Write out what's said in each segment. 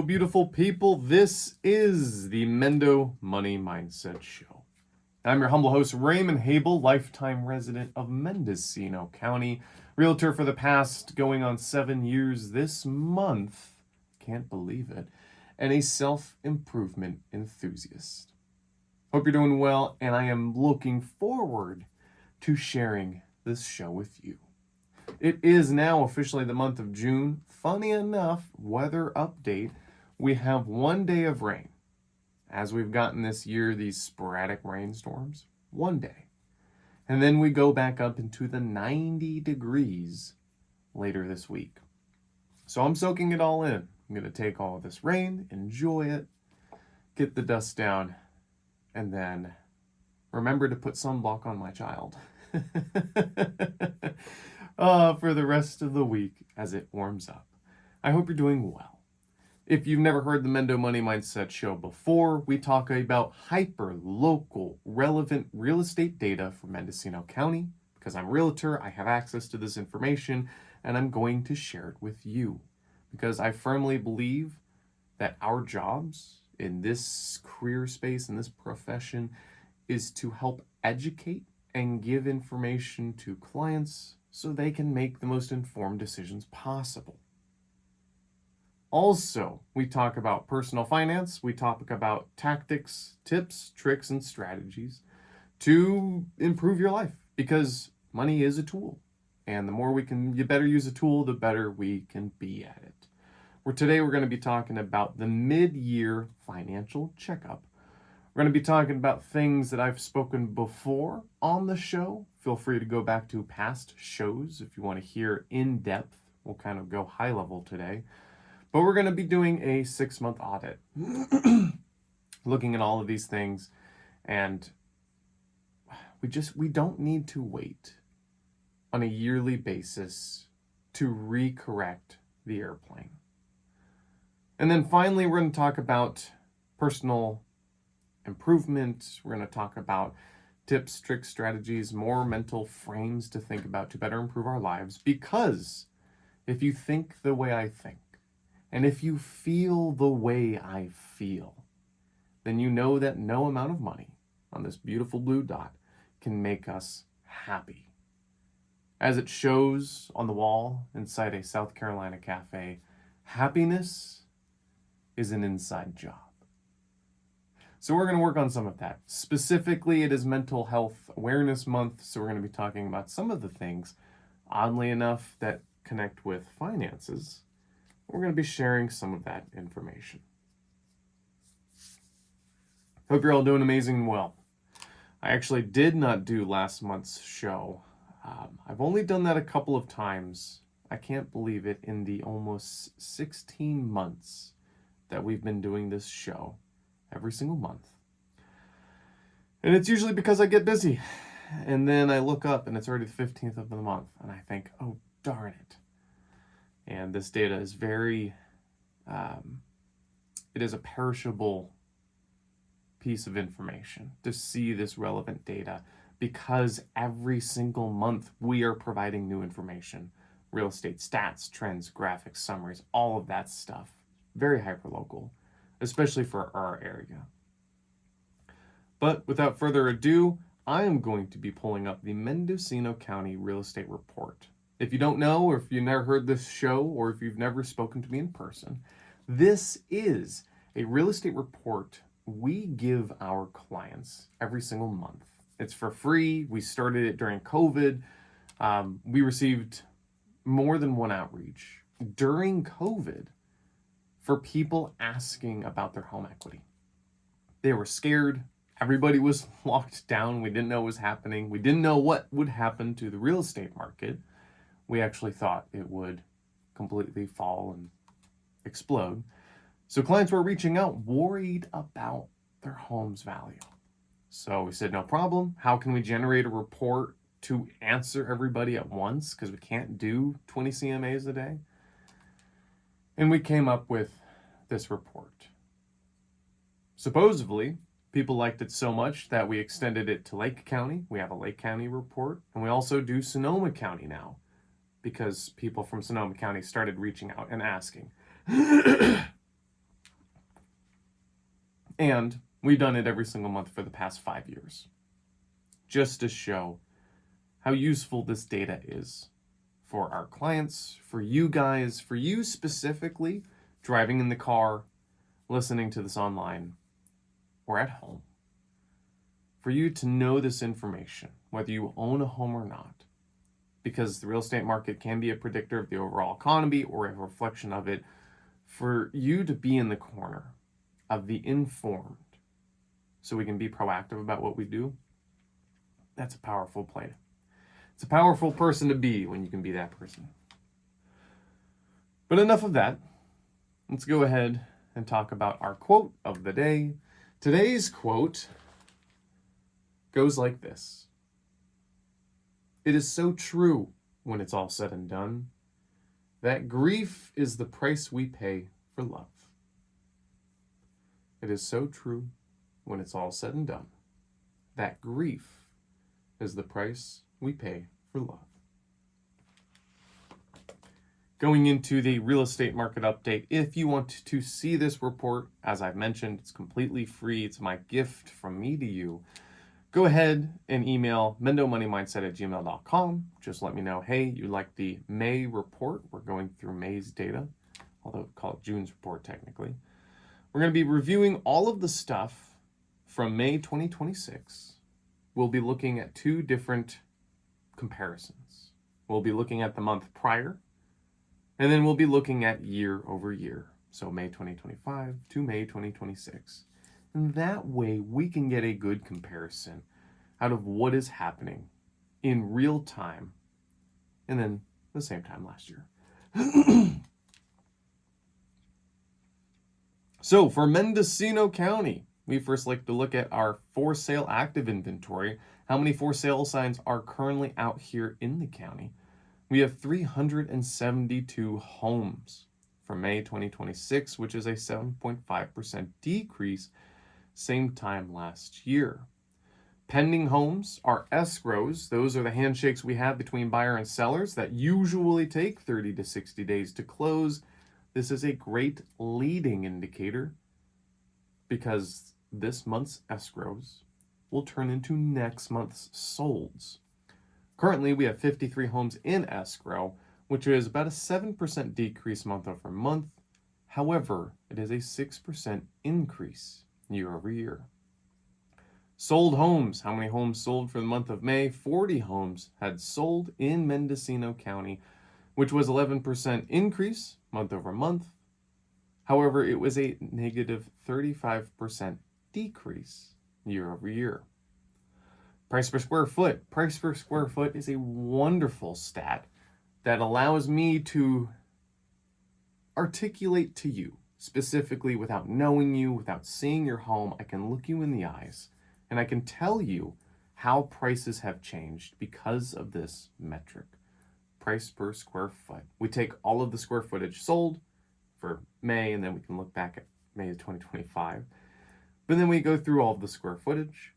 Hello, beautiful people. This is the Mendo Money Mindset Show. I'm your humble host, Raymond Hebel, lifetime resident of Mendocino County, realtor for the past going on 7 years this month, can't believe it, and a self-improvement enthusiast. Hope you're doing well, and I am looking forward to sharing this show with you. It is now officially the month of June. Funny enough, weather update, we have 1 day of rain. As we've gotten this year, these sporadic rainstorms, 1 day. And then we go back up into the 90 degrees later this week. So I'm soaking it all in. I'm going to take all of this rain, enjoy it, get the dust down, and then remember to put sunblock on my child. For the rest of the week as it warms up. I hope you're doing well. If you've never heard the Mendo Money Mindset Show before, we talk about hyper-local, relevant real estate data for Mendocino County. Because I'm a realtor, I have access to this information, and I'm going to share it with you. Because I firmly believe that our jobs in this career space, in this profession, is to help educate and give information to clients so they can make the most informed decisions possible. Also, we talk about personal finance. We talk about tactics, tips, tricks, and strategies to improve your life, because money is a tool. And the more you better use a tool, the better we can be at it. Today we're going to be talking about the mid-year financial checkup. We're going to be talking about things that I've spoken before on the show. Feel free to go back to past shows if you want to hear in depth. We'll kind of go high level today. But we're going to be doing a 6-month audit, looking at all of these things. And we don't need to wait on a yearly basis to recorrect the airplane. And then finally, we're going to talk about personal improvement. We're going to talk about tips, tricks, strategies, more mental frames to think about to better improve our lives. Because if you think the way I think, and if you feel the way I feel, then you know that no amount of money on this beautiful blue dot can make us happy. As it shows on the wall inside a South Carolina cafe, happiness is an inside job. So we're going to work on some of that. Specifically, it is Mental Health Awareness Month, so we're going to be talking about some of the things, oddly enough, that connect with finances. We're going to be sharing some of that information. Hope you're all doing amazing and well. I actually did not do last month's show. I've only done that a couple of times. I can't believe it, in the almost 16 months that we've been doing this show. Every single month. And it's usually because I get busy. And then I look up and it's already the 15th of the month. And I think, oh, darn it. And this data is it is a perishable piece of information to see this relevant data, because every single month we are providing new information. Real estate stats, trends, graphics, summaries, all of that stuff. Very hyperlocal, especially for our area. But without further ado, I am going to be pulling up the Mendocino County Real Estate Report. If you don't know, or if you've never heard this show, or if you've never spoken to me in person, this is a real estate report we give our clients every single month. It's for free. We started it during COVID. We received more than one outreach during COVID for people asking about their home equity. They were scared. Everybody was locked down. We didn't know what was happening. We didn't know what would happen to the real estate market. We actually thought it would completely fall and explode. So clients were reaching out worried about their home's value. So we said, no problem. How can we generate a report to answer everybody at once? Because we can't do 20 CMAs a day. And we came up with this report. Supposedly, people liked it so much that we extended it to Lake County. We have a Lake County report. And we also do Sonoma County now, because people from Sonoma County started reaching out and asking. And we've done it every single month for the past 5 years, just to show how useful this data is for our clients, for you guys, for you specifically, driving in the car, listening to this online, or at home. For you to know this information, whether you own a home or not, because the real estate market can be a predictor of the overall economy or a reflection of it, for you to be in the corner of the informed so we can be proactive about what we do, that's a powerful play. It's a powerful person to be when you can be that person. But enough of that. Let's go ahead and talk about our quote of the day. Today's quote goes like this. It is so true when it's all said and done that grief is the price we pay for love. It is so true when it's all said and done that grief is the price we pay for love. Going into the real estate market update, if you want to see this report, as I've mentioned, it's completely free. It's my gift from me to you. Go ahead and email mendomoneymindset@gmail.com. Just let me know, hey, you like the May report. We're going through May's data, although call it June's report technically. We're going to be reviewing all of the stuff from May 2026. We'll be looking at 2 different comparisons. We'll be looking at the month prior, and then we'll be looking at year over year. So May 2025 to May 2026. And that way we can get a good comparison out of what is happening in real time and then the same time last year. So for Mendocino County, we first like to look at our for sale active inventory. How many for sale signs are currently out here in the county? We have 372 homes for May 2026, which is a 7.5% decrease same time last year. Pending homes are escrows. Those are the handshakes we have between buyer and sellers that usually take 30 to 60 days to close. This is a great leading indicator because this month's escrows will turn into next month's solds. Currently, we have 53 homes in escrow, which is about a 7% decrease month over month. However, it is a 6% increase year over year. Sold homes. How many homes sold for the month of May? 40 homes had sold in Mendocino County, which was 11% increase month over month. However, it was a negative 35% decrease year over year. Price per square foot. Price per square foot is a wonderful stat that allows me to articulate to you specifically without knowing you, without seeing your home. I can look you in the eyes and I can tell you how prices have changed because of this metric. Price per square foot. We take all of the square footage sold for May and then we can look back at May of 2025. But then we go through all of the square footage.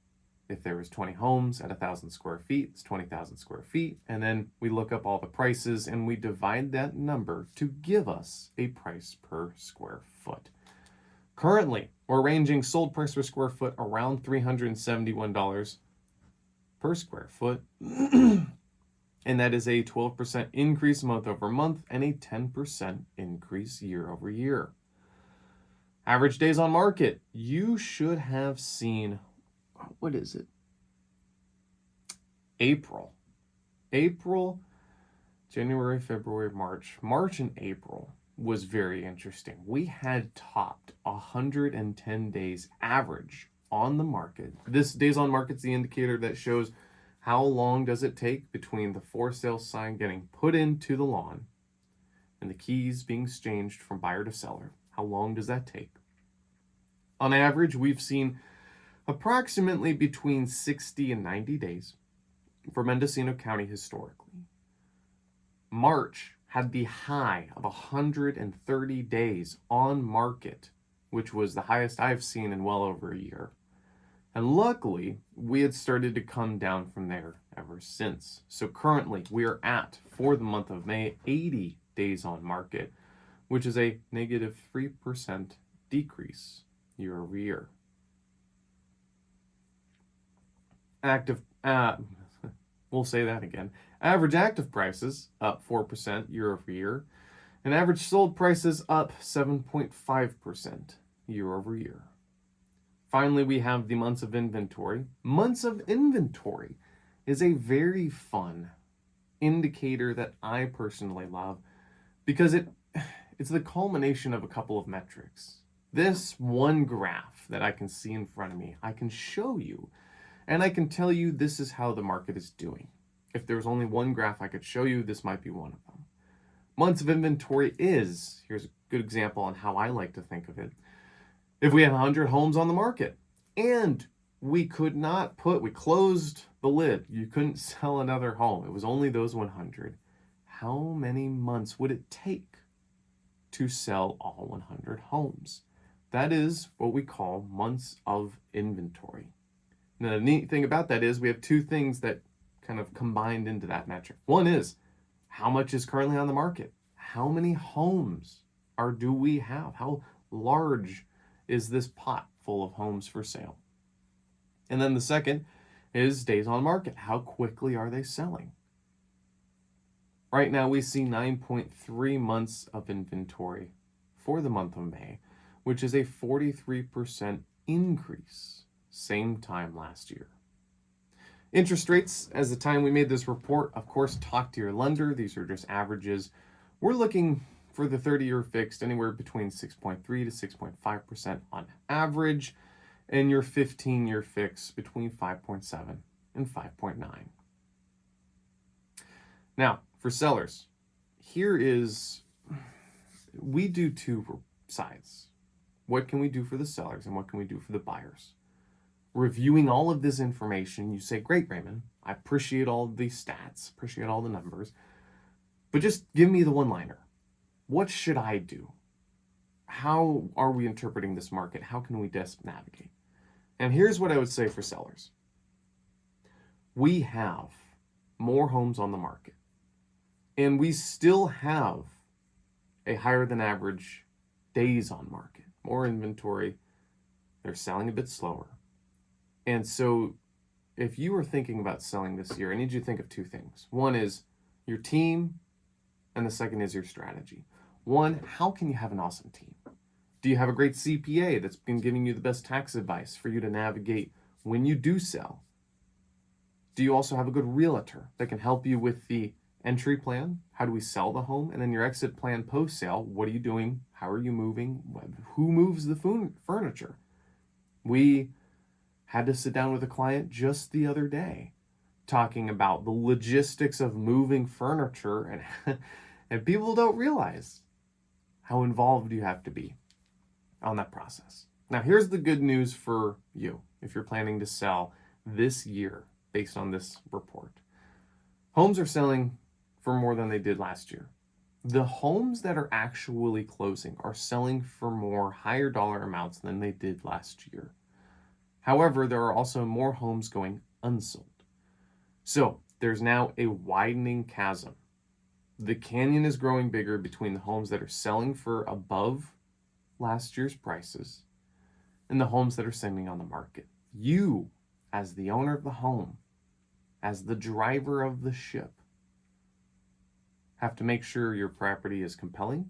If there was 20 homes at 1,000 square feet, it's 20,000 square feet. And then we look up all the prices and we divide that number to give us a price per square foot. Currently, we're ranging sold price per square foot around $371 per square foot. And that is a 12% increase month over month and a 10% increase year over year. Average days on market. You should have seen, what is it? April, January, February, March and April was very interesting. We had topped 110 days average on the market. This days on market is the indicator that shows how long does it take between the for sale sign getting put into the lawn and the keys being exchanged from buyer to seller. How long does that take? On average, we've seen approximately between 60 and 90 days for Mendocino County historically. March had the high of 130 days on market, which was the highest I've seen in well over a year. And luckily, we had started to come down from there ever since. So currently, we are at, for the month of May, 80 days on market, which is a negative 3% decrease year over year. active, we'll say that again. Average active prices up 4% year over year, and average sold prices up 7.5% year over year. Finally, we have the months of inventory. Months of inventory is a very fun indicator that I personally love because it's the culmination of a couple of metrics. This one graph that I can see in front of me, I can show you, and I can tell you this is how the market is doing. If there was only one graph I could show you, this might be one of them. Months of inventory is, here's a good example on how I like to think of it. If we had 100 homes on the market and we closed the lid, you couldn't sell another home, it was only those 100, how many months would it take to sell all 100 homes? That is what we call months of inventory. Now, the neat thing about that is we have two things that kind of combined into that metric. One is how much is currently on the market? How many homes do we have? How large is this pot full of homes for sale? And then the second is days on market. How quickly are they selling? Right now we see 9.3 months of inventory for the month of May, which is a 43% increase same time last year. Interest rates, as the time we made this report, of course, talk to your lender. These are just averages. We're looking for the 30-year fixed anywhere between 6.3 to 6.5% on average, and your 15-year fixed between 5.7 and 5.9. Now, for sellers, we do two sides. What can we do for the sellers and what can we do for the buyers? Reviewing all of this information, you say, great, Raymond, I appreciate all the stats, appreciate all the numbers, but just give me the one-liner. What should I do? How are we interpreting this market? How can we best navigate? And here's what I would say for sellers. We have more homes on the market, and we still have a higher than average days on market, more inventory. They're selling a bit slower. And so if you are thinking about selling this year, I need you to think of two things. One is your team, and the second is your strategy. One, how can you have an awesome team? Do you have a great CPA that's been giving you the best tax advice for you to navigate when you do sell? Do you also have a good realtor that can help you with the entry plan? How do we sell the home? And then your exit plan post-sale. What are you doing? How are you moving? Who moves the furniture? We had to sit down with a client just the other day talking about the logistics of moving furniture, and people don't realize how involved you have to be on that process. Now, here's the good news for you if you're planning to sell this year based on this report. Homes are selling for more than they did last year. The homes that are actually closing are selling for more higher dollar amounts than they did last year. However, there are also more homes going unsold. So there's now a widening chasm. The canyon is growing bigger between the homes that are selling for above last year's prices and the homes that are sitting on the market. You, as the owner of the home, as the driver of the ship, have to make sure your property is compelling,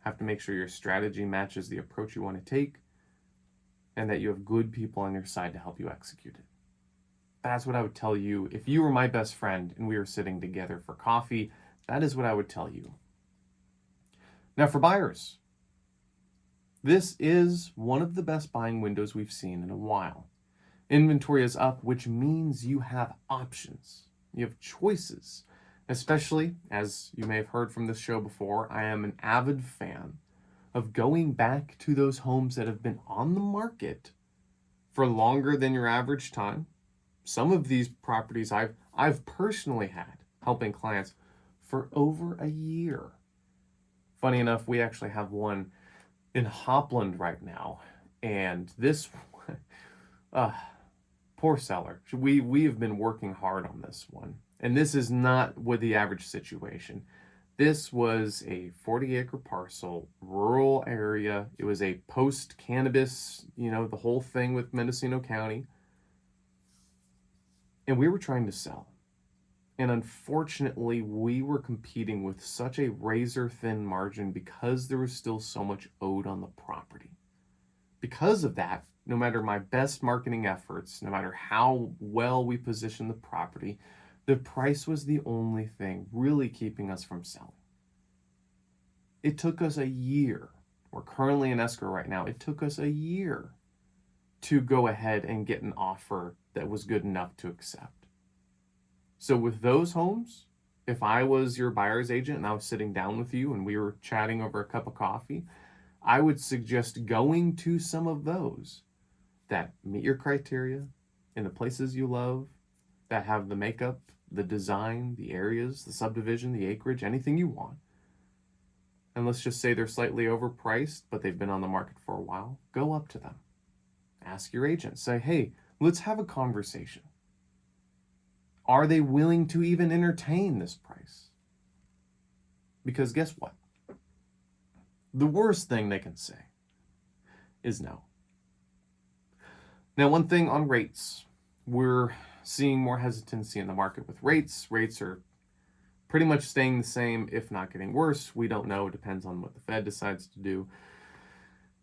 have to make sure your strategy matches the approach you want to take, and that you have good people on your side to help you execute it. That's what I would tell you. If you were my best friend and we were sitting together for coffee, that is what I would tell you. Now for buyers, this is one of the best buying windows we've seen in a while. Inventory is up, which means you have options. You have choices, especially, as you may have heard from this show before, I am an avid fan of going back to those homes that have been on the market for longer than your average time. Some of these properties I've personally had helping clients for over a year. Funny enough, we actually have one in Hopland right now, and this poor seller. We have been working hard on this one, and this is not with the average situation. This was a 40-acre parcel, rural area. It was a post-cannabis, the whole thing with Mendocino County. And we were trying to sell. And unfortunately, we were competing with such a razor-thin margin because there was still so much owed on the property. Because of that, no matter my best marketing efforts, no matter how well we positioned the property, the price was the only thing really keeping us from selling. It took us a year. We're currently in escrow right now. It took us a year to go ahead and get an offer that was good enough to accept. So with those homes, if I was your buyer's agent and I was sitting down with you and we were chatting over a cup of coffee, I would suggest going to some of those that meet your criteria in the places you love, that have the makeup, the design, the areas, the subdivision, the acreage, anything you want. And let's just say they're slightly overpriced, but they've been on the market for a while. Go up to them. Ask your agent. Say, hey, let's have a conversation. Are they willing to even entertain this price? Because guess what? The worst thing they can say is no. Now, one thing on rates. We're seeing more hesitancy in the market with rates. Rates are pretty much staying the same, if not getting worse. We don't know. It depends on what the Fed decides to do.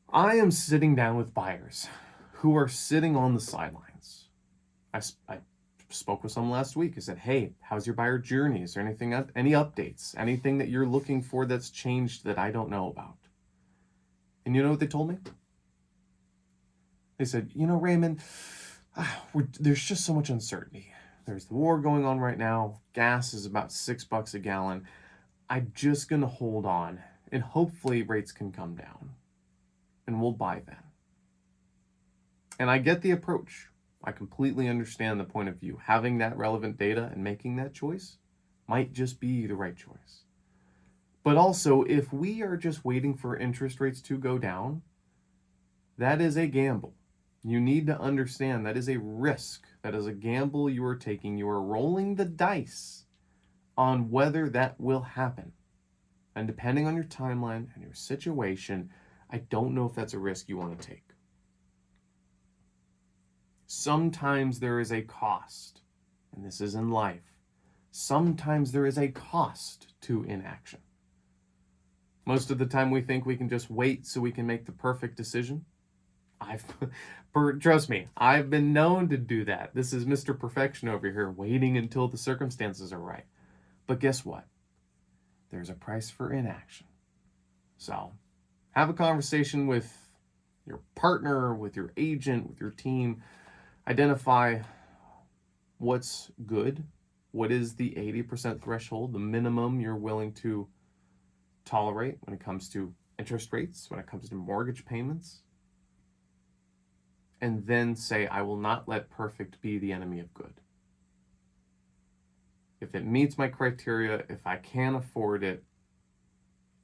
I am sitting down with buyers who are sitting on the sidelines. I spoke with some last week. I said, hey, how's your buyer journey? Is there anything, any updates, anything that you're looking for that's changed that I don't know about? And you know what they told me? They said, Raymond, there's just so much uncertainty. There's the war going on right now. Gas is about $6 a gallon. I'm just going to hold on, and hopefully rates can come down, and we'll buy then. And I get the approach. I completely understand the point of view. Having that relevant data and making that choice might just be the right choice. But also, if we are just waiting for interest rates to go down, that is a gamble. You need to understand that is a risk. That is a gamble you are taking. You are rolling the dice on whether that will happen. And depending on your timeline and your situation, I don't know if that's a risk you want to take. Sometimes there is a cost, and this is in life. Sometimes there is a cost to inaction. Most of the time we think we can just wait so we can make the perfect decision. Trust me, I've been known to do that. This is Mr. Perfection over here, waiting until the circumstances are right. But guess what? There's a price for inaction. So have a conversation with your partner, with your agent, with your team. Identify what's good. What is the 80% threshold, the minimum you're willing to tolerate when it comes to interest rates, when it comes to mortgage payments. And then say, I will not let perfect be the enemy of good. If it meets my criteria, if I can afford it,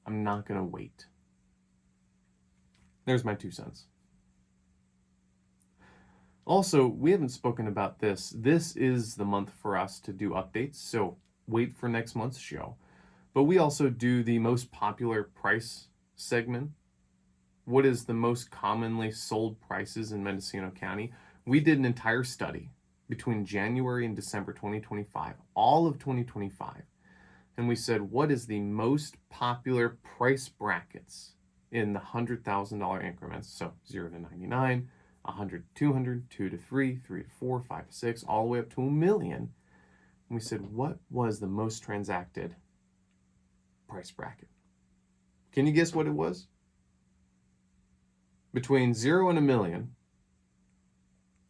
I'm not going to wait. There's my 2 cents. Also, we haven't spoken about this. This is the month for us to do updates, so wait for next month's show. But we also do the most popular price segment. What is the most commonly sold prices in Mendocino County? We did an entire study between January and December 2025, all of 2025. And we said, what is the most popular price brackets in the $100,000 increments? So 0 to 99, 100 to 200, 2 to 3, 3 to 4, 5 to 6, all the way up to $1 million. And we said, what was the most transacted price bracket? Can you guess what it was? Between 0 and $1 million,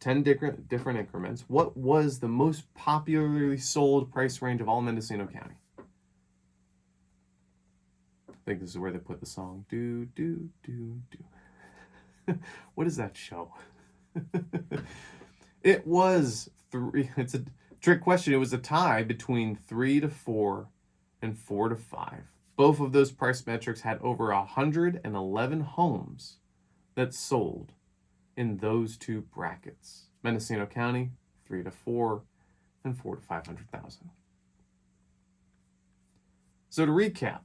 10 different increments, what was the most popularly sold price range of all Mendocino County? I think this is where they put the song. Do, do, do, do. What is that show? It was 3. It's a trick question. It was a tie between 3 to 4 and 4 to 5. Both of those price metrics had over 111 homes that sold in those 2 brackets. Mendocino County, 3 to 4, and 4 to 500,000. So to recap,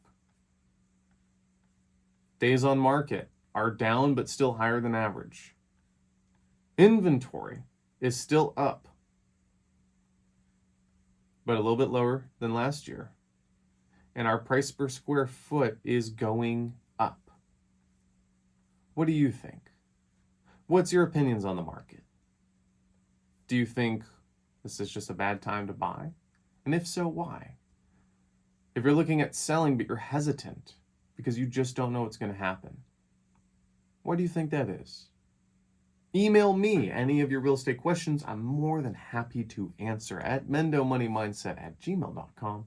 days on market are down but still higher than average. Inventory is still up. but a little bit lower than last year. And our price per square foot is going up. What do you think? What's your opinions on the market? Do you think this is just a bad time to buy? And if so, why? If you're looking at selling but you're hesitant because you just don't know what's going to happen, what do you think that is? Email me any of your real estate questions. I'm more than happy to answer at mendomoneymindset@gmail.com.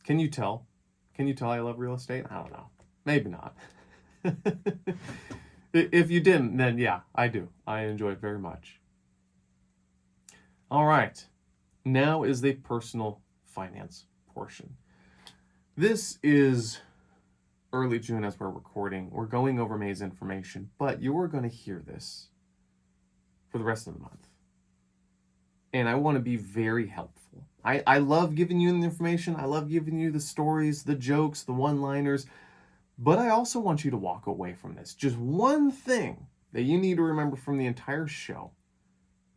Can you tell? Can you tell I love real estate? I don't know. Maybe not. If you didn't, then yeah, I do. I enjoy it very much. All right. Now is the personal finance portion. This is early June as we're recording. We're going over May's information, but you are going to hear this for the rest of the month. And I want to be very helpful. I love giving you the information. I love giving you the stories, the jokes, the one-liners. But I also want you to walk away from this. Just one thing that you need to remember from the entire show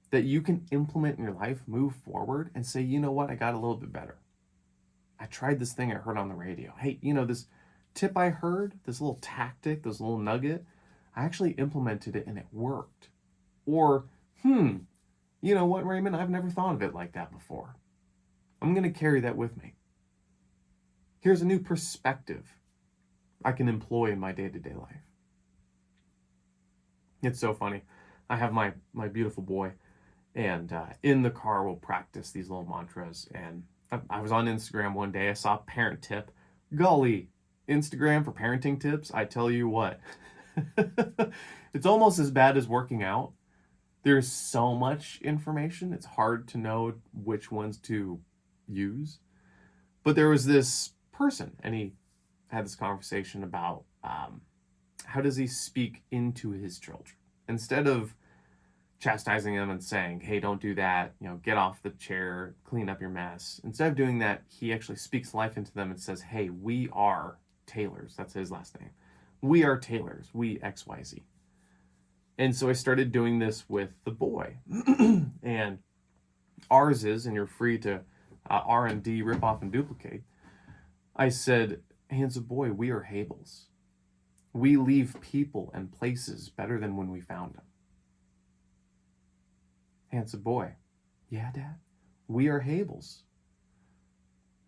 that you can implement in your life, move forward, and say, you know what, I got a little bit better. I tried this thing I heard on the radio. Hey, this tip I heard, this little tactic, this little nugget, I actually implemented it and it worked. Or, you know what, Raymond, I've never thought of it like that before. I'm going to carry that with me. Here's a new perspective I can employ in my day-to-day life. It's so funny. I have my beautiful boy, and in the car we'll practice these little mantras. And I was on Instagram one day. I saw a parent tip. Golly, Instagram for parenting tips, I tell you what. It's almost as bad as working out. There's so much information. It's hard to know which ones to use. But there was this person, and he had this conversation about how does he speak into his children. Instead of chastising them and saying, hey, don't do that, get off the chair, clean up your mess. Instead of doing that, he actually speaks life into them and says, hey, we are Taylors. That's his last name. We are Taylors. We XYZ. And so I started doing this with the boy. And ours is, and you're free to R&D, rip off and duplicate. I said, handsome boy, we are Hebels. We leave people and places better than when we found them. Handsome boy, yeah, Dad, we are Hebels.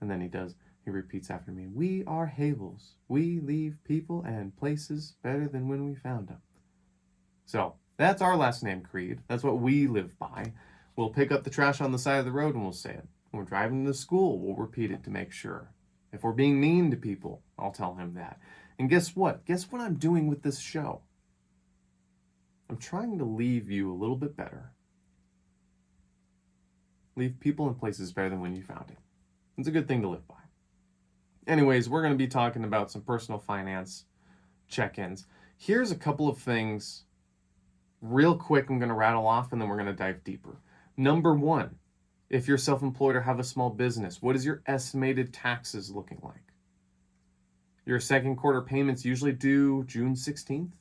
And then he repeats after me, we are Hebels. We leave people and places better than when we found them. So that's our last name creed. That's what we live by. We'll pick up the trash on the side of the road and we'll say it. When we're driving to school, we'll repeat it to make sure. If we're being mean to people, I'll tell him that. And guess what? Guess what I'm doing with this show? I'm trying to leave you a little bit better. Leave people and places better than when you found it. It's a good thing to live by. Anyways, we're going to be talking about some personal finance check-ins. Here's a couple of things real quick I'm going to rattle off, and then we're going to dive deeper. Number one, if you're self-employed or have a small business, what is your estimated taxes looking like? Your second quarter payments usually due June 16th.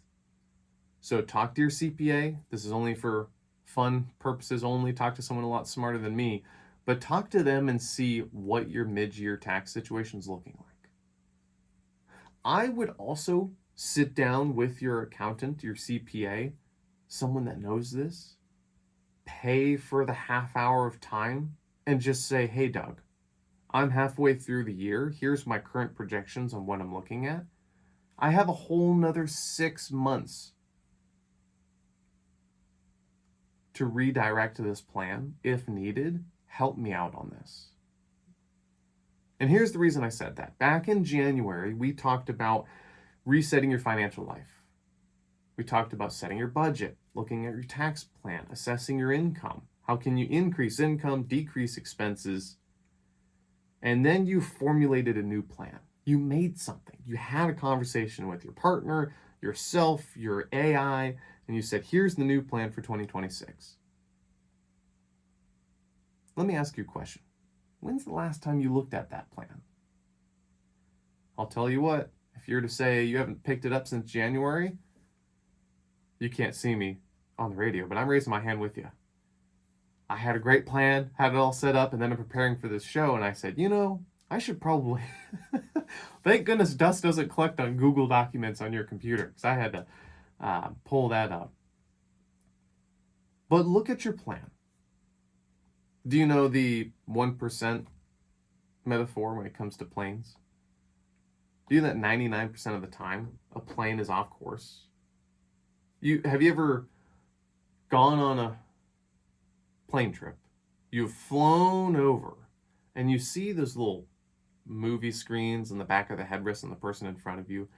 So talk to your CPA. This is only for fun purposes only. Talk to someone a lot smarter than me. But talk to them and see what your mid-year tax situation is looking like. I would also sit down with your accountant, your CPA, someone that knows this, pay for the half hour of time and just say, hey, Doug, I'm halfway through the year. Here's my current projections on what I'm looking at. I have a whole nother 6 months to redirect to this plan if needed. Help me out on this. And here's the reason I said that. Back in January, we talked about resetting your financial life. We talked about setting your budget, looking at your tax plan, assessing your income. How can you increase income, decrease expenses? And then you formulated a new plan. You made something. You had a conversation with your partner, yourself, your AI, and you said, here's the new plan for 2026. Let me ask you a question. When's the last time you looked at that plan? I'll tell you what, if you're to say you haven't picked it up since January, you can't see me on the radio, but I'm raising my hand with you. I had a great plan, had it all set up, and then I'm preparing for this show, and I said, I should probably, thank goodness dust doesn't collect on Google Documents on your computer, because I had to pull that up. But look at your plan. Do you know the 1% metaphor when it comes to planes? Do you know that 99% of the time a plane is off course? Have you ever gone on a plane trip? You've flown over and you see those little movie screens in the back of the headrest and the person in front of you,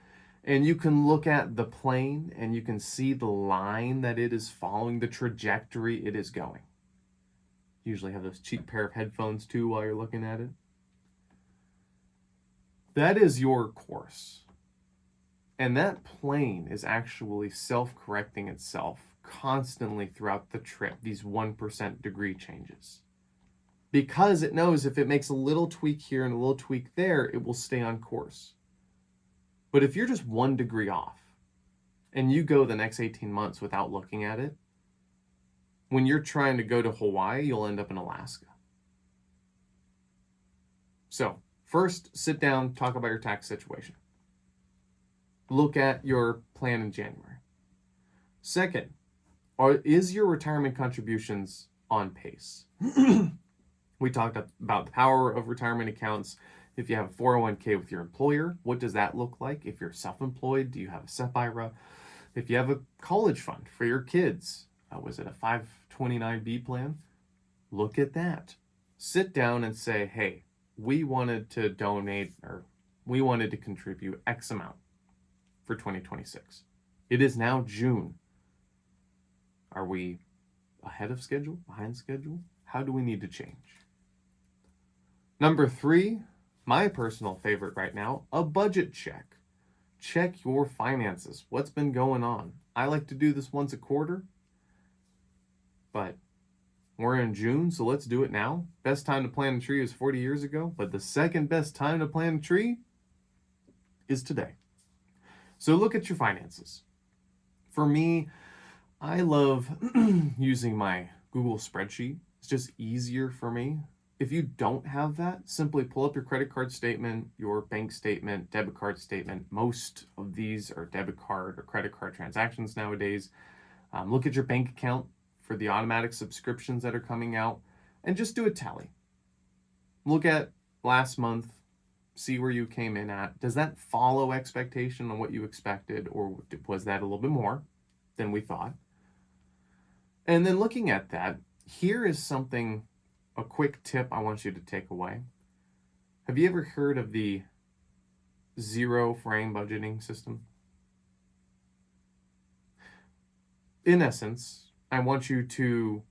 and you can look at the plane and you can see the line that it is following, the trajectory it is going. You usually have those cheap pair of headphones too while you're looking at it. That is your course. And that plane is actually self-correcting itself constantly throughout the trip, these 1% degree changes. Because it knows if it makes a little tweak here and a little tweak there, it will stay on course. But if you're just 1 degree off and you go the next 18 months without looking at it, when you're trying to go to Hawaii, you'll end up in Alaska. So, first, sit down, talk about your tax situation. Look at your plan in January. Second, is your retirement contributions on pace? We talked about the power of retirement accounts. If you have a 401k with your employer, what does that look like? If you're self-employed, do you have a SEP IRA? If you have a college fund for your kids, was it a 529B plan? Look at that. Sit down and say, hey, we wanted to donate, or we wanted to contribute X amount for 2026. It is now June. Are we ahead of schedule, behind schedule? How do we need to change? Number 3, my personal favorite right now, a budget check. Check your finances. What's been going on? I like to do this once a quarter, but we're in June, so let's do it now. Best time to plant a tree was 40 years ago, but the second best time to plant a tree is today. So look at your finances. For me, I love using my Google spreadsheet. It's just easier for me. If you don't have that, simply pull up your credit card statement, your bank statement, debit card statement. Most of these are debit card or credit card transactions nowadays. Look at your bank account for the automatic subscriptions that are coming out and just do a tally. Look at last month, see where you came in at. Does that follow expectation on what you expected, or was that a little bit more than we thought? And then looking at that, here is something, a quick tip I want you to take away. Have you ever heard of the zero frame budgeting system? In essence, I want you to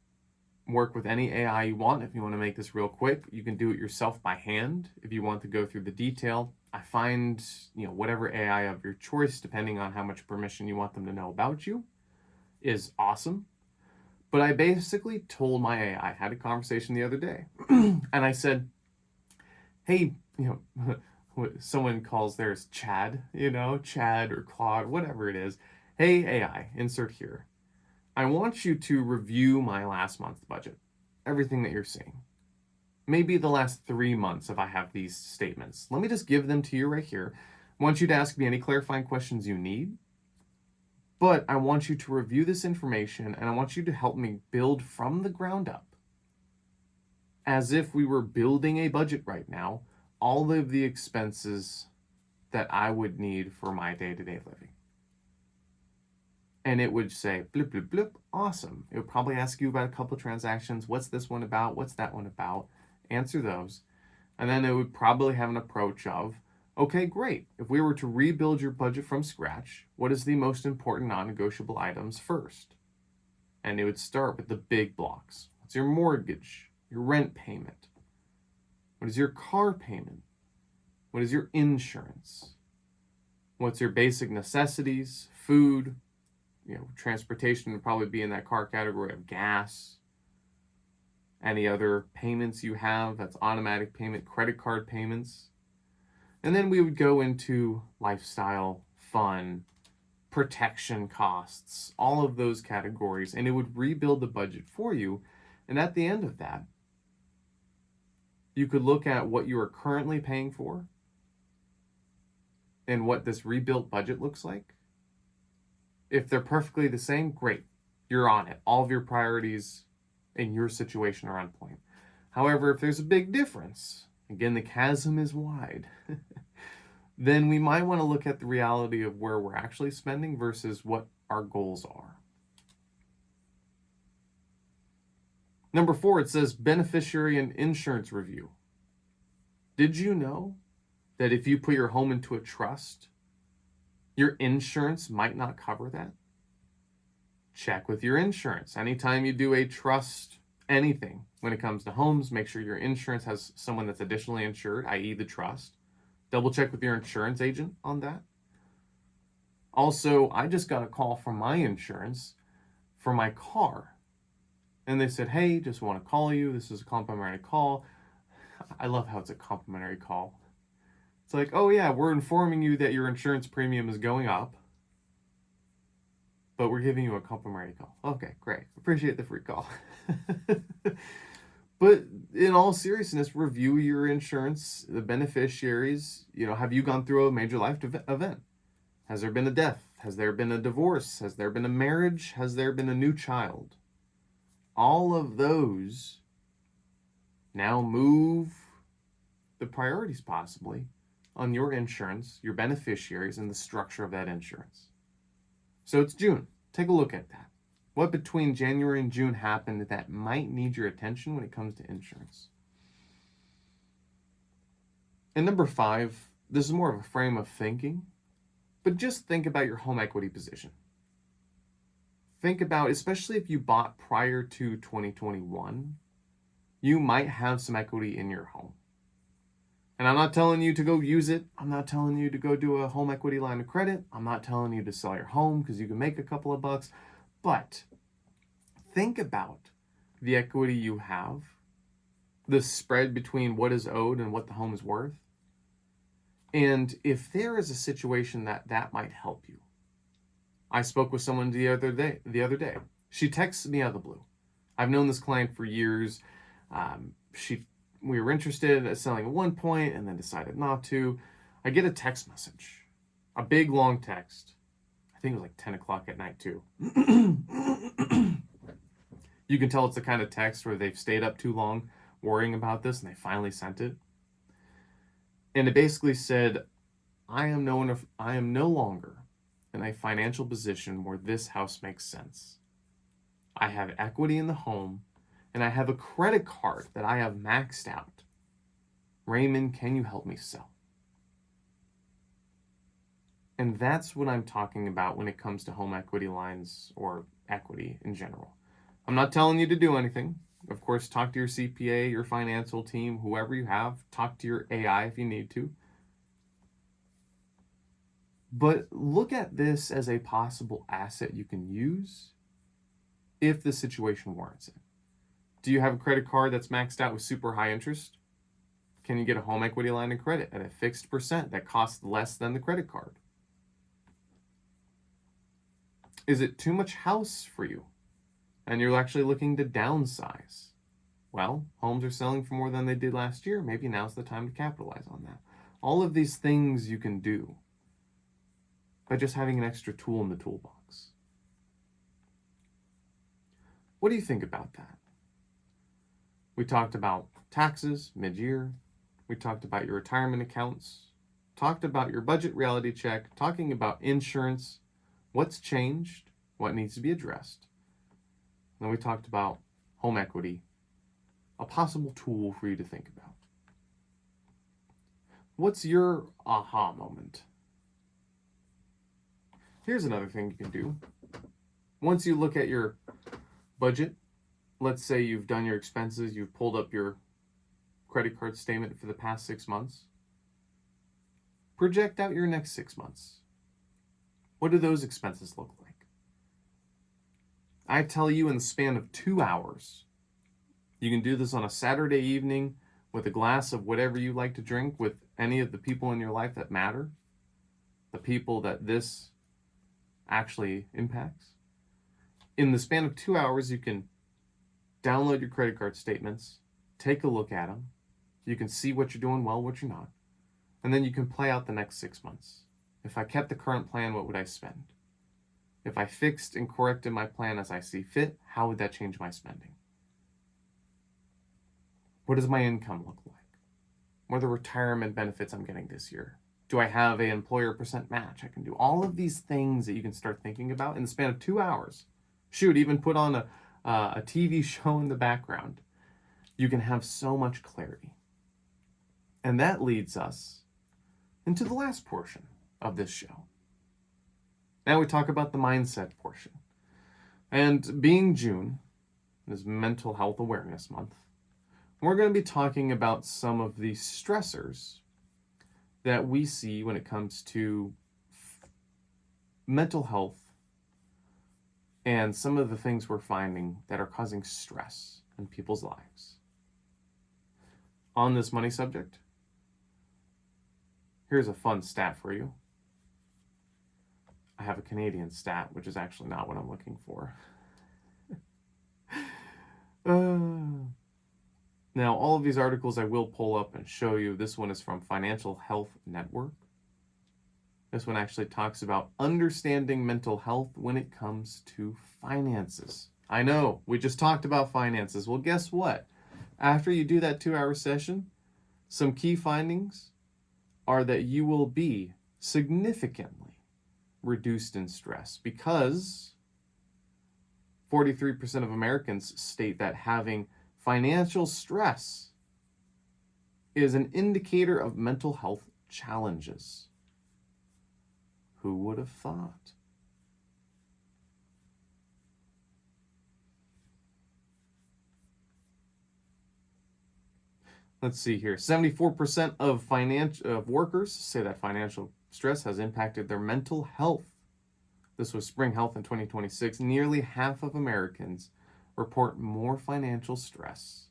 work with any AI you want. If you want to make this real quick, you can do it yourself by hand. If you want to go through the detail, I find, whatever AI of your choice, depending on how much permission you want them to know about you, is awesome. But I basically told my AI, I had a conversation the other day, and I said, hey, someone calls theirs Chad, Chad or Claude, whatever it is. Hey, AI, insert here. I want you to review my last month's budget, everything that you're seeing. Maybe the last 3 months if I have these statements. Let me just give them to you right here. I want you to ask me any clarifying questions you need, but I want you to review this information and I want you to help me build from the ground up, as if we were building a budget right now, all of the expenses that I would need for my day-to-day living. And it would say, blip, blip, blip, awesome. It would probably ask you about a couple of transactions. What's this one about? What's that one about? Answer those. And then it would probably have an approach of, okay, great. If we were to rebuild your budget from scratch, what is the most important non-negotiable items first? And it would start with the big blocks. What's your mortgage? Your rent payment? What is your car payment? What is your insurance? What's your basic necessities? Food? Transportation would probably be in that car category of gas. Any other payments you have, that's automatic payment, credit card payments. And then we would go into lifestyle, fun, protection costs, all of those categories, and it would rebuild the budget for you And at the end of that, you could look at what you are currently paying for and what this rebuilt budget looks like. If they're perfectly the same, great. You're on it. All of your priorities in your situation are on point. However, if there's a big difference, again, the chasm is wide, then we might want to look at the reality of where we're actually spending versus what our goals are. Number 4, it says beneficiary and insurance review. Did you know that if you put your home into a trust, your insurance might not cover that? Check with your insurance. Anytime you do a trust anything when it comes to homes, make sure your insurance has someone that's additionally insured, i.e. the trust. Double check with your insurance agent on that. Also, I just got a call from my insurance for my car. And they said, hey, just want to call you. This is a complimentary call. I love how it's a complimentary call. It's like, oh yeah, we're informing you that your insurance premium is going up, but we're giving you a complimentary call. Okay, great. Appreciate the free call. But in all seriousness, review your insurance, the beneficiaries. Have you gone through a major life event? Has there been a death? Has there been a divorce? Has there been a marriage? Has there been a new child? All of those now move the priorities possibly on your insurance, your beneficiaries, and the structure of that insurance. So it's June. Take a look at that. What between January and June happened that might need your attention when it comes to insurance? And number 5, this is more of a frame of thinking, but just think about your home equity position. Think about, especially if you bought prior to 2021, you might have some equity in your home. And I'm not telling you to go use it. I'm not telling you to go do a home equity line of credit. I'm not telling you to sell your home because you can make a couple of bucks. But think about the equity you have, the spread between what is owed and what the home is worth. And if there is a situation that might help you. I spoke with someone the other day. She texted me out of the blue. I've known this client for years. We were interested in selling at one point and then decided not to. I get a text message, a big long text. I think it was like 10 o'clock at night too. You can tell it's the kind of text where they've stayed up too long worrying about this and they finally sent it. And it basically said, I am no longer in a financial position where this house makes sense. I have equity in the home and I have a credit card that I have maxed out. Raymond, can you help me sell? And that's what I'm talking about when it comes to home equity lines or equity in general. I'm not telling you to do anything. Of course, talk to your CPA, your financial team, whoever you have. Talk to your AI if you need to. But look at this as a possible asset you can use if the situation warrants it. Do you have a credit card that's maxed out with super high interest? Can you get a home equity line of credit at a fixed percent that costs less than the credit card? Is it too much house for you and you're actually looking to downsize? Well, homes are selling for more than they did last year. Maybe now's the time to capitalize on that. All of these things you can do by just having an extra tool in the toolbox. What do you think about that? We talked about taxes mid-year. We talked about your retirement accounts. Talked about your budget reality check. Talking about insurance. What's changed? What needs to be addressed? And then we talked about home equity, a possible tool for you to think about. What's your aha moment? Here's another thing you can do. Once you look at your budget, let's say you've done your expenses, you've pulled up your credit card statement for the past 6 months. Project out your next 6 months. What do those expenses look like? I tell you, in the span of 2 hours, you can do this on a Saturday evening with a glass of whatever you like to drink with any of the people in your life that matter, the people that this actually impacts. In the span of 2 hours, you can download your credit card statements, take a look at them. You can see what you're doing well, what you're not. And then you can play out the next 6 months. If I kept the current plan, what would I spend? If I fixed and corrected my plan as I see fit, how would that change my spending? What does my income look like? What are the retirement benefits I'm getting this year? Do I have an employer percent match? I can do all of these things that you can start thinking about in the span of 2 hours. Shoot, even put on a TV show in the background. You can have so much clarity. And that leads us into the last portion of this show. Now we talk about the mindset portion. And being June is Mental Health Awareness Month, we're going to be talking about some of the stressors that we see when it comes to mental health and some of the things we're finding that are causing stress in people's lives. On this money subject, here's a fun stat for you. I have a Canadian stat, which is actually not what I'm looking for. Now, all of these articles I will pull up and show you. This one is from Financial Health Network. This one actually talks about understanding mental health when it comes to finances. I know, we just talked about finances. Well, guess what? After you do that 2-hour session, some key findings are that you will be significantly reduced in stress because 43% of Americans state that having financial stress is an indicator of mental health challenges. Who would have thought? Let's see here. 74% of workers say that financial stress has impacted their mental health. This was Spring Health in 2026. Nearly half of Americans report more financial stress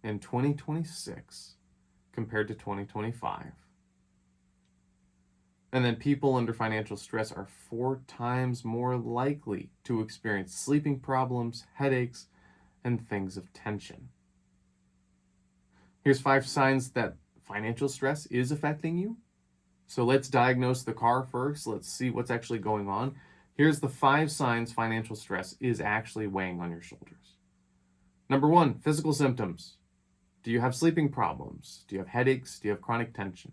in 2026 compared to 2025. And then people under financial stress are 4 times more likely to experience sleeping problems, headaches, and things of tension. Here's 5 signs that financial stress is affecting you. So let's diagnose the car first. Let's see what's actually going on. Here's the 5 signs financial stress is actually weighing on your shoulders. Number 1, physical symptoms. Do you have sleeping problems? Do you have headaches? Do you have chronic tension?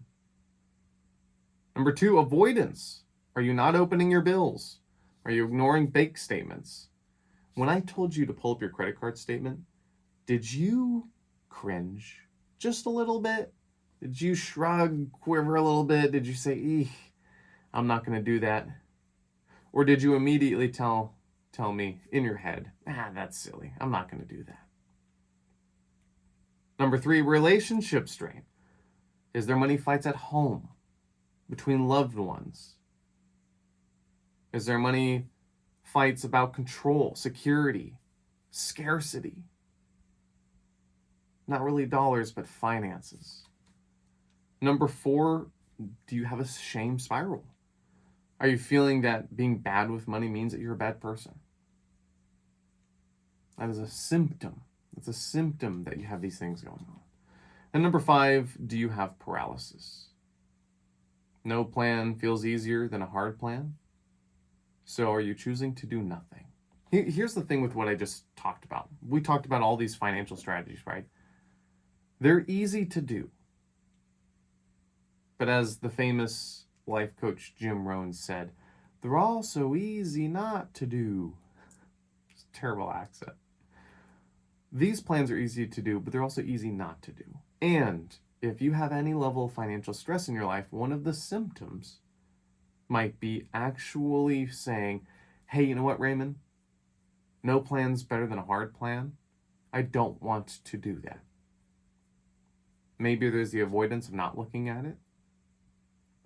Number 2, avoidance. Are you not opening your bills? Are you ignoring bank statements? When I told you to pull up your credit card statement, did you cringe just a little bit? Did you shrug, quiver a little bit? Did you say, I'm not going to do that? Or did you immediately tell me in your head, that's silly. I'm not going to do that. Number 3, relationship strain. Is there money fights at home between loved ones? Is there money fights about control, security, scarcity? Not really dollars, but finances. Number 4, do you have a shame spiral? Are you feeling that being bad with money means that you're a bad person? That is a symptom. It's a symptom that you have these things going on. And number 5, do you have paralysis? No plan feels easier than a hard plan. So are you choosing to do nothing? Here's the thing with what I just talked about. We talked about all these financial strategies, right? They're easy to do. But as the famous life coach Jim Rohn said, they're also easy not to do. It's a terrible accent. These plans are easy to do, but they're also easy not to do. And if you have any level of financial stress in your life, one of the symptoms might be actually saying, hey, you know what, Raymond? No plan's better than a hard plan. I don't want to do that. Maybe there's the avoidance of not looking at it.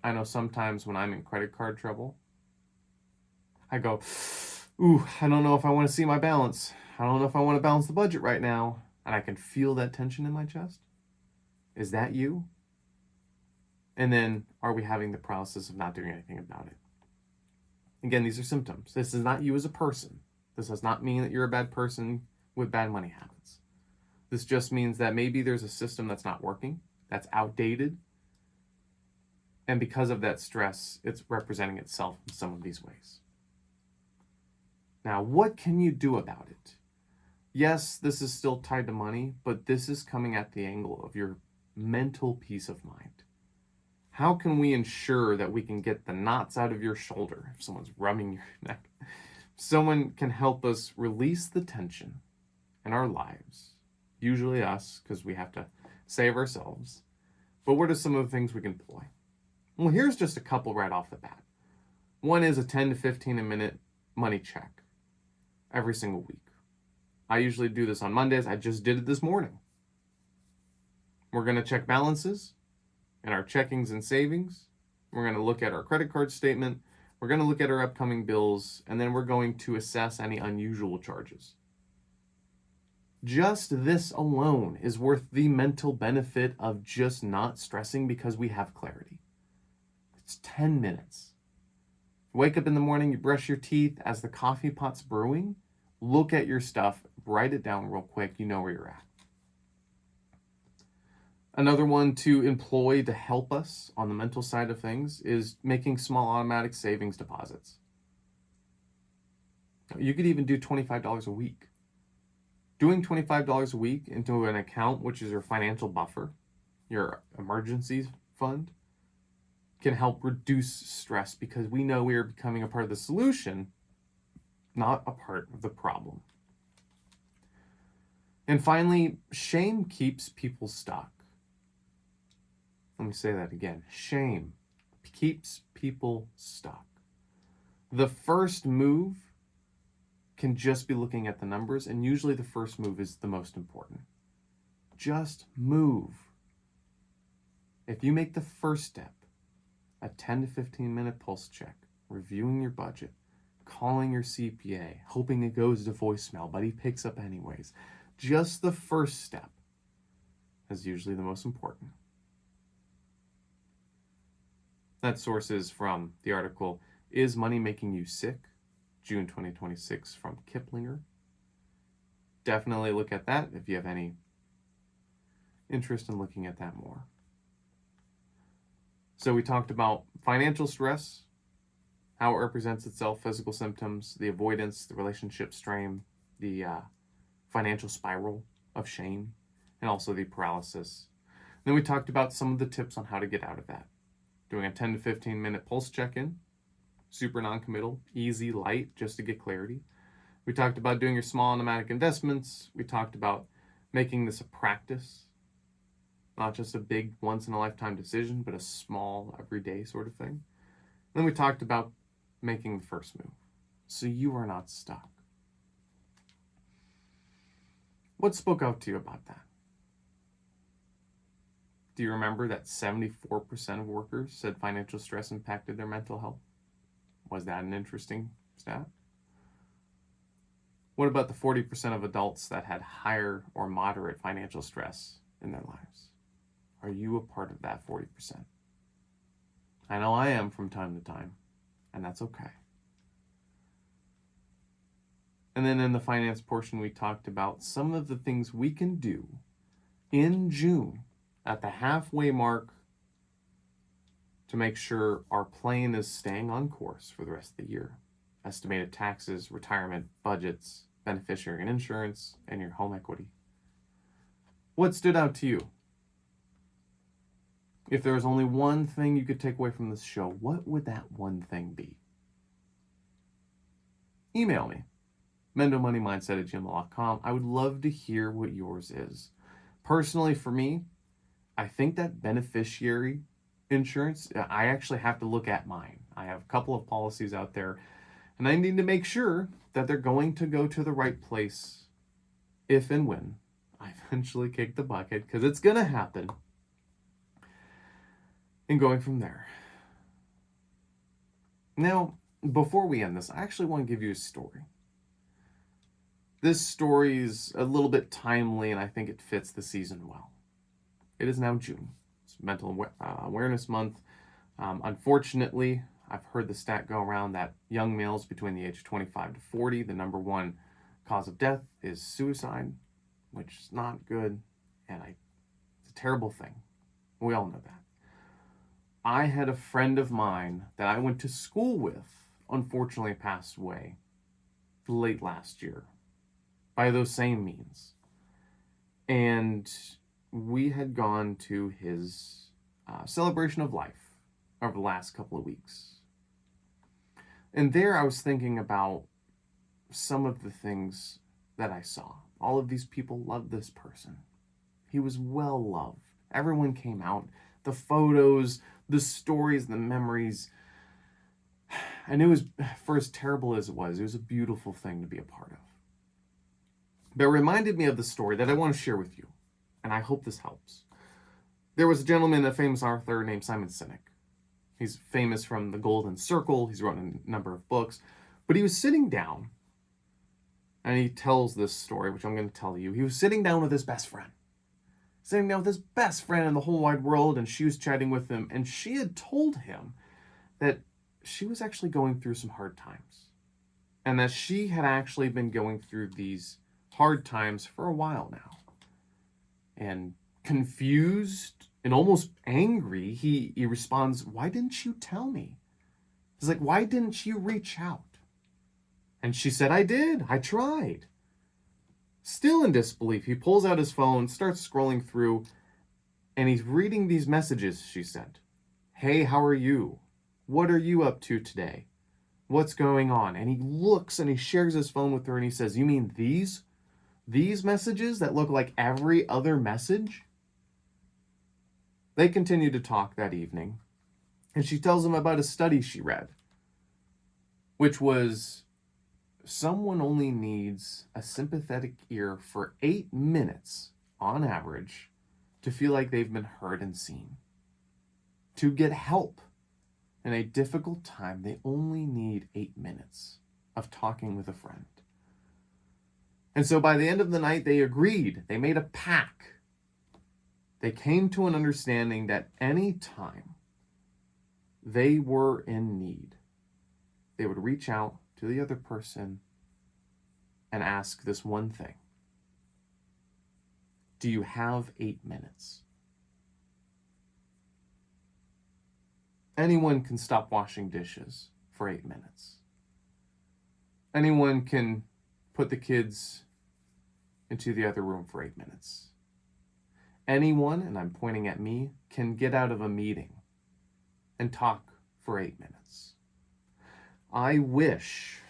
I know sometimes when I'm in credit card trouble, I go, I don't know if I want to see my balance. I don't know if I want to balance the budget right now. And I can feel that tension in my chest. Is that you? And then are we having the paralysis of not doing anything about it? Again, these are symptoms. This is not you as a person. This does not mean that you're a bad person with bad money habits. This just means that maybe there's a system that's not working, that's outdated, and because of that stress, it's representing itself in some of these ways. Now, what can you do about it? Yes, this is still tied to money, but this is coming at the angle of your mental peace of mind. How can we ensure that we can get the knots out of your shoulder if someone's rubbing your neck? Someone can help us release the tension in our lives, usually us, because we have to save ourselves. But what are some of the things we can employ? Well, here's just a couple right off the bat. One is a 10 to 15 a minute money check every single week. I usually do this on Mondays. I just did it this morning. We're going to check balances and our checkings and savings. We're going to look at our credit card statement. We're going to look at our upcoming bills, and then we're going to assess any unusual charges. Just this alone is worth the mental benefit of just not stressing because we have clarity. It's 10 minutes. You wake up in the morning, you brush your teeth. As the coffee pot's brewing, look at your stuff, write it down real quick. You know where you're at. Another one to employ to help us on the mental side of things is making small automatic savings deposits. You could even do $25 a week. Doing $25 a week into an account, which is your financial buffer, your emergency fund, can help reduce stress because we know we are becoming a part of the solution, not a part of the problem. And finally, shame keeps people stuck. Let me say that again. Shame keeps people stuck. The first move can just be looking at the numbers, and usually the first move is the most important. Just move. If you make the first step, a 10 to 15 minute pulse check, reviewing your budget, calling your CPA, hoping it goes to voicemail, but he picks up anyways. Just the first step is usually the most important. That source is from the article, Is Money Making You Sick? June 2026 from Kiplinger. Definitely look at that if you have any interest in looking at that more. So we talked about financial stress, how it represents itself, physical symptoms, the avoidance, the relationship strain, the financial spiral of shame, and also the paralysis. Then we talked about some of the tips on how to get out of that. Doing a 10 to 15 minute pulse check-in, super non-committal, easy, light, just to get clarity. We talked about doing your small automatic investments. We talked about making this a practice, not just a big once-in-a-lifetime decision, but a small, everyday sort of thing. Then we talked about making the first move, so you are not stuck. What spoke out to you about that? Do you remember that 74% of workers said financial stress impacted their mental health? Was that an interesting stat? What about the 40% of adults that had higher or moderate financial stress in their lives? Are you a part of that 40%? I know I am from time to time, and that's okay. And then in the finance portion, we talked about some of the things we can do in June at the halfway mark to make sure our plane is staying on course for the rest of the year. Estimated taxes, retirement, budgets, beneficiary and insurance, and your home equity. What stood out to you? If there was only one thing you could take away from this show, what would that one thing be? Email me, mendomoneymindset@gmail.com. I would love to hear what yours is. Personally, for me, I think that beneficiary insurance, I actually have to look at mine. I have a couple of policies out there, and I need to make sure that they're going to go to the right place if and when I eventually kick the bucket, because it's going to happen. And going from there. Now, before we end this, I actually want to give you a story. This story is a little bit timely, and I think it fits the season well. It is now June. It's Mental Awareness Month. Unfortunately, I've heard the stat go around that young males between the age of 25 to 40, the number one cause of death is suicide, which is not good, and it's a terrible thing. We all know that. I had a friend of mine that I went to school with, unfortunately passed away late last year by those same means. And we had gone to his celebration of life over the last couple of weeks. And there I was thinking about some of the things that I saw. All of these people loved this person. He was well loved. Everyone came out. The photos, the stories, the memories. And it was, for as terrible as it was a beautiful thing to be a part of. But it reminded me of the story that I want to share with you. And I hope this helps. There was a gentleman, a famous author named Simon Sinek. He's famous from The Golden Circle. He's written a number of books. But he was sitting down, and he tells this story, which I'm going to tell you. He was sitting down with his best friend. Sitting down with his best friend in the whole wide world, and she was chatting with him, and she had told him that she was actually going through some hard times. And that she had actually been going through these hard times for a while now. And confused and almost angry, he responds, "Why didn't you tell me?" He's like, "Why didn't you reach out?" And she said, "I did. I tried." Still in disbelief, he pulls out his phone, starts scrolling through, and he's reading these messages she sent. "Hey, how are you? What are you up to today? What's going on?" And he looks and he shares his phone with her and he says, "You mean these messages that look like every other message?" They continue to talk that evening, and she tells him about a study she read, which was someone only needs a sympathetic ear for 8 minutes on average to feel like they've been heard and seen. To get help in a difficult time, they only need 8 minutes of talking with a friend. And so by the end of the night, they agreed. They made a pact. They came to an understanding that any time they were in need, they would reach out to the other person and ask this one thing: "Do you have 8 minutes?" Anyone can stop washing dishes for 8 minutes. Anyone can put the kids into the other room for 8 minutes. Anyone, and I'm pointing at me, can get out of a meeting and talk for 8 minutes. I wish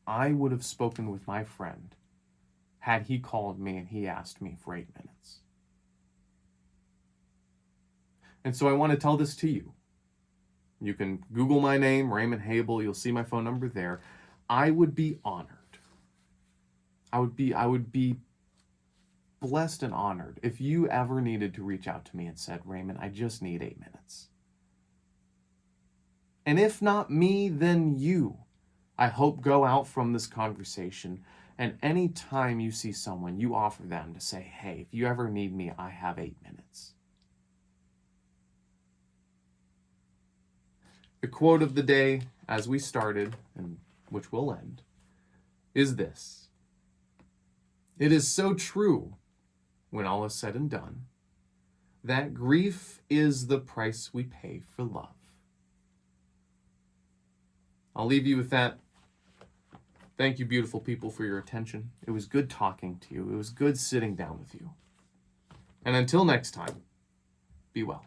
I would have spoken with my friend had he called me and he asked me for 8 minutes. And so I want to tell this to you. You can Google my name, Raymond Hebel. You'll see my phone number there. I would be honored. I would be blessed and honored if you ever needed to reach out to me and said, "Raymond, I just need 8 minutes." And if not me, then you. I hope go out from this conversation, and any time you see someone, you offer them to say, "Hey, if you ever need me, I have 8 minutes." The quote of the day, as we started, and which will end, is this: "It is so true, when all is said and done, that grief is the price we pay for love." I'll leave you with that. Thank you, beautiful people, for your attention. It was good talking to you. It was good sitting down with you. And until next time, be well.